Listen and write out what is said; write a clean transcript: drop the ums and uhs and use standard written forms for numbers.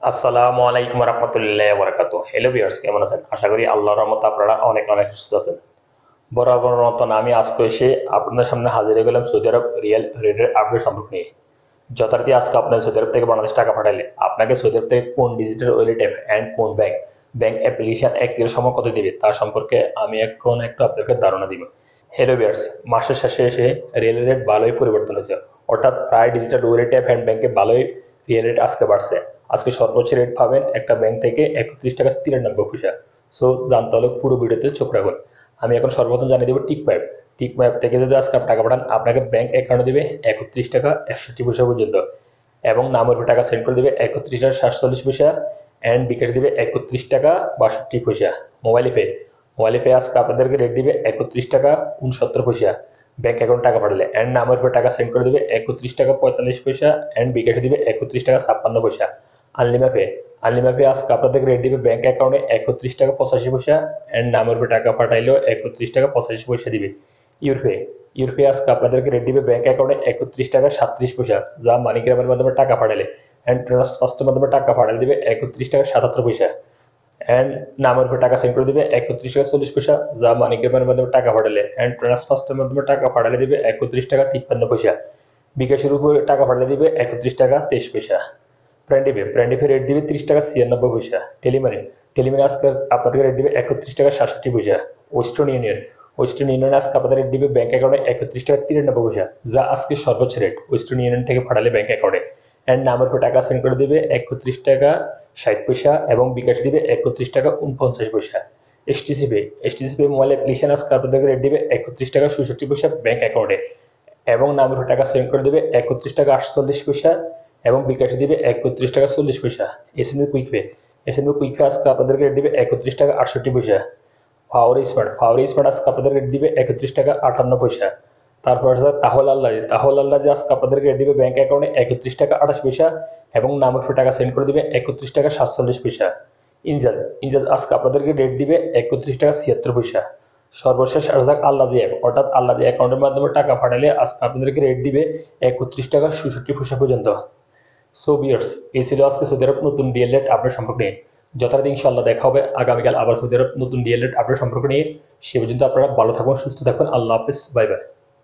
আসসালামু আলাইকুম রহমতুল্লাহ বরকাত। হ্যালো ভিউয়ার্স, কেমন আছেন? আশা করি আল্লাহর রহমতে আপনারা অনেক অনেক সুস্থ আছেন। বরাবর মতন আমি আজকে এসে আপনাদের সামনে হাজির হয়ে গেলাম সৌদি আরব রিয়েল রেটের আপডেট সম্পর্কে নিয়ে। যথারীতি আজকে আপনার সৌদি আরব থেকে বাংলাদেশ টাকা পাঠালে আপনাকে সৌদি আরব থেকে কোন ডিজিটাল ওয়ালেট অ্যাপ অ্যান্ড কোন ব্যাংক অ্যাপ্লিকেশন এক দিনের সময় কত দিবে তার সম্পর্কে আমি এখন একটু আপনাকে ধারণা দিব। হ্যালো ভিউয়ার্স, মাসের শেষে এসে রিয়েল রেট ভালোই পরিবর্তন হয়েছে, অর্থাৎ প্রায় ডিজিটাল ওয়ালেট অ্যাপ অ্যান্ড ব্যাংকে ভালোই রিয়েল রেট আজকে বাড়ছে। আজকে সর্বোচ্চ রেট পাবেন একটা ব্যাংক থেকে 31 টাকা 93 পয়সা। সো জানতে হলে পুরো ভিডিওতে চোখ রাখুন। আমি এখন সর্বপ্রথম জানিয়ে দেবো টিক ম্যাপ থেকে যদি আজকে আপনি টাকা পাঠান আপনাকে ব্যাংক অ্যাকাউন্টে দেবে 31 টাকা 61 পয়সা পর্যন্ত, এবং নামের উপর টাকা সেন্ড করে দেবে 31 টাকা 47 পয়সা, অ্যান্ড বিকাশ দেবে 31 টাকা 62 পয়সা। মোবাইলে পে আজকে আপনাদেরকে রেট দিবে 31 টাকা 69 পয়সা ব্যাংক অ্যাকাউন্ট টাকা পাঠালে, অ্যান্ড নামের উপর টাকা সেন্ড করে দেবে 31 টাকা 45 পয়সা, অ্যান্ড বিকাশ দিবে 31 টাকা 56 পয়সা। আনলিমা পে আজকে আপনাদেরকে রেট দিবে ব্যাংক অ্যাকাউন্টে 31 টাকা 85 পয়সা, অ্যান্ড নামের উপর টাকা পাঠাইলেও 31 টাকা 85 পয়সা দিবে। ইউরপে আজকে আপনাদেরকে রেট দিবে ব্যাংক অ্যাকাউন্টে 31 টাকা 37 পয়সা, যা মানিগ্রামের মাধ্যমে টাকা পাঠালে, অ্যান্ড ট্রান্সফার্স্টের মাধ্যমে টাকা পাঠালে দিবে 31 টাকা 77 পয়সা, অ্যান্ড নামের উপর টাকা সেন্ড করে দিবে 31 টাকা 40 পয়সা, যা মানিগ্রামের মাধ্যমে টাকা পাঠালে, অ্যান্ড ট্রান্সফার্স্টের মাধ্যমে টাকা পাঠালে দিবে 31 টাকা 53 পয়সা। বিকাশের উপর টাকা পাঠালে দিবে 31 টাকা 23 পয়সা। প্রান্ডিপে রেট দিবে 30 টাকা 96 পয়সা। টেলিমানি আজকে আপনাদের রেট দিবে 31 টাকা 67 পয়সা। ওয়েস্টার্ন ইউনিয়ন আজকে আপনাদের রেট দিবে ব্যাংক অ্যাকাউন্টে 31 টাকা 93 পয়সা, যা আজকে সর্বোচ্চ রেট ওয়েস্টার্ন ইউনিয়ন থেকে পাঠালে ব্যাংক অ্যাকাউন্টে, অ্যান্ড নামের উপর টাকা সেন্ড করে দিবে 31 টাকা 60 পয়সা, এবং বিকাশ দিবে 31 টাকা 49 পয়সা। এসটিসি পে মোবাইল অ্যাপ্লিকেশন আজকে আপনাদের রেট দিবে 31 টাকা 67 পয়সা ব্যাংক অ্যাকাউন্টে, এবং নামের উপর টাকা সেন্ড করে দিবে 31 টাকা 48 পয়সা, এবং বিকাশ দিবে 31 টাকা 40 পয়সা। এসএমবি কুইক পে আজকে আপনাদেরকে রেট দিবে 31 টাকা 68 পয়সা। ফাওয়ার স্মার্ট আজকে আপনাদের রেট দিবে 31 টাকা 58 পয়সা। তারপর আছে তাহল আল্লাহ যে আজকে আপনাদেরকে রেট দিবে ব্যাংক অ্যাকাউন্টে 31 টাকা 28 পয়সা, এবং নামের উপর টাকা সেন্ড করে দিবে 31 টাকা 47 পয়সা। ইনজাজ আজকে আপনাদেরকে রেট দিবে 31 টাকা 76 পয়সা। সর্বশেষ রাজাক আল্লাহ অ্যাপ, অর্থাৎ আল্লাহ অ্যাকাউন্টের মাধ্যমে টাকা পাঠালে আজকে আপনাদেরকে রেট দিবে 31 টাকা 67 পয়সা পর্যন্ত। সো ভিউয়ার্স, এই ছিল আজকে সৌদি আরব নতুন রিয়েল রেট আপডেট সম্পর্কে নিয়ে। যথারীতি ইনশাআল্লাহ দেখা হবে আগামীকাল আবার সৌদি আরব নতুন রিয়েল রেট আপডেট সম্পর্কে নিয়ে। সে পর্যন্ত আপনারা ভালো থাকুন, সুস্থ থাকুন। আল্লাহ হাফিজ, বাই বাই।